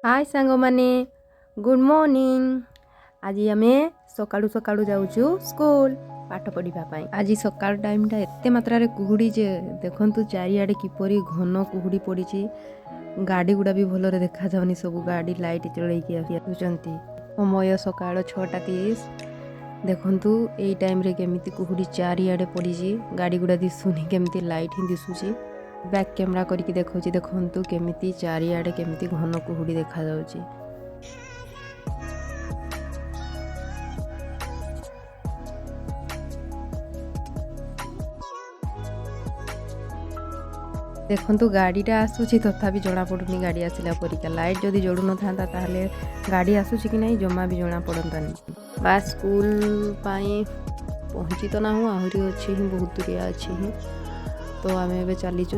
हाय सांगमाने good morning. आज आम सकाळू सकाळू जाऊचु school पाठ पढ़ा। आज सकाळ टाइमटा एत मात्रा कुहुड़ी जे देखु चारिआडे किपरि घन कुहुड़ी पड़ी। गाड़ी गुड़ा भी भलरे देखा जाउनी, सब गाड़ी लाइट चलैकी आसुचंती। समय सकाळ 6:30। देखु एई टाइम रे केमिति कुहुड़ी चारिआडे पड़ी, गाड़ी गुड़ा दिसुनी, केमिति लाइट ही दिसुची। बैक कैमरा करके देखौची, देखंतु केमिति चारिआडे केमिति घन कुहुड़ी देखा जाउची। देखंतु गाड़ीटा आसुची तथापि जना पड़ुनी गाड़ी आसिला परिका। लाइट जदि जड़ू न थांता ताहले गाड़ी आसुची कि नहीं जमा भी जना पड़ंतानी। बा स्कूल पाई पहुंची तो ना हूँ, आहरी अच्छी ही बहुत दूरिया अच्छी ही। तो आम ए चलीचु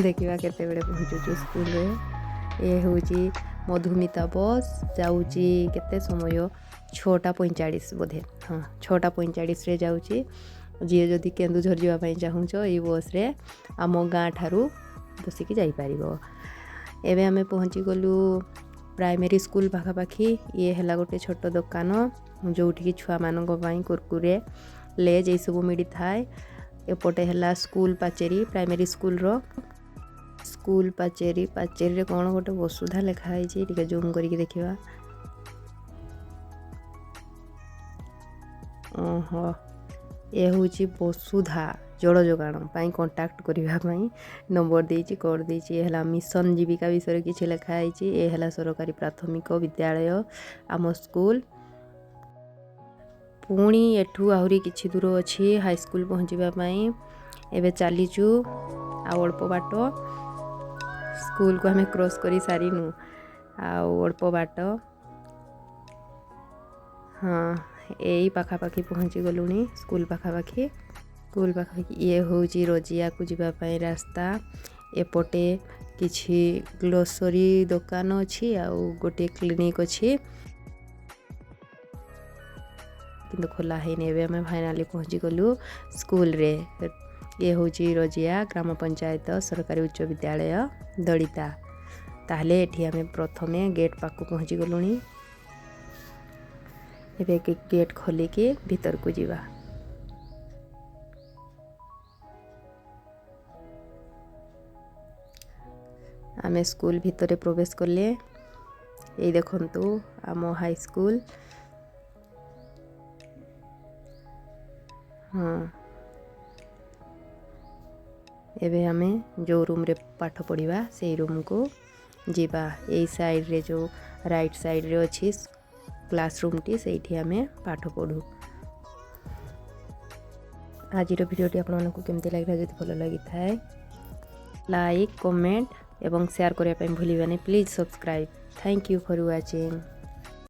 देखा केते बेले पहुँचुचु स्कूल रे। ये हूँ मधुमिता बस जाऊँची केते समय 6:45 बोधे। हाँ 6:45 रे जाऊँची। जी जदि केन्दुझर जावाई चाहूच ये बस रे आम गाँ ठारू बसिकी जापर। एवं आम पहुँची गलु प्राइमरी स्कूल पाखापाखि। ये है गोटे छोट दुकान जोठिकी छुआ मानक पई कुरकुरे लेज ये सब मिली थाए। एपटे है स्कूल पाचेरी, प्राइमरी स्कूल रो स्कूल पाचेरी। पाचेरी रे कौन गोटे वसुधा लिखाई टे जूम करके देखा। ओहो ये हूँ वसुधा जल जोगाण कंटाक्ट करने नंबर देती कोड देती। ये है मिशन जीविका विषय किसी लिखाई। ये है सरकारी प्राथमिक विद्यालय आम स्कूल। पुणी एठू आहरी किछि दूर अच्छी हाईस्कूल पहुँचापी। एवं चलीचु अल्प बाट स्कूल को आम क्रॉस कर सारिनु। अल्प बाट हाँ यही पाखापाखि पहुँची गलुनी स्कूल पाखापाखि। ये हूँ रजिया को जीवाई रास्ता। एपटे किछि ग्रोसरी दुकान अच्छी आउ गोटे क्लिनिक अच्छी किंतु खोला है। आम फाइनाली पहुँची गलु स्कूल रे। ये हूँ रजिया ग्राम पंचायत सरकारी उच्च विद्यालय दलिता। ताहले एठी आम प्रथमे गेट पाक पहुँची गलुनी। एबे गेट खोलिकी भीतर को जीवा। आमे स्कूल भीतर प्रवेश कले। ये देखंतु आम हाई स्कूल। हाँ एबे आमे जो रूम रे पाठ पढ़िबा से रूम को जीवा। यही साइड रे जो राइट साइड रे अच्छी क्लासरूम टी से आमे पाठ पढ़ू। आज भिडियोटी आपको केमती लगे जब भल लगी थाए लाइक कमेंट एवं शेयर करने भूलिबानी। Please subscribe. Thank you for watching.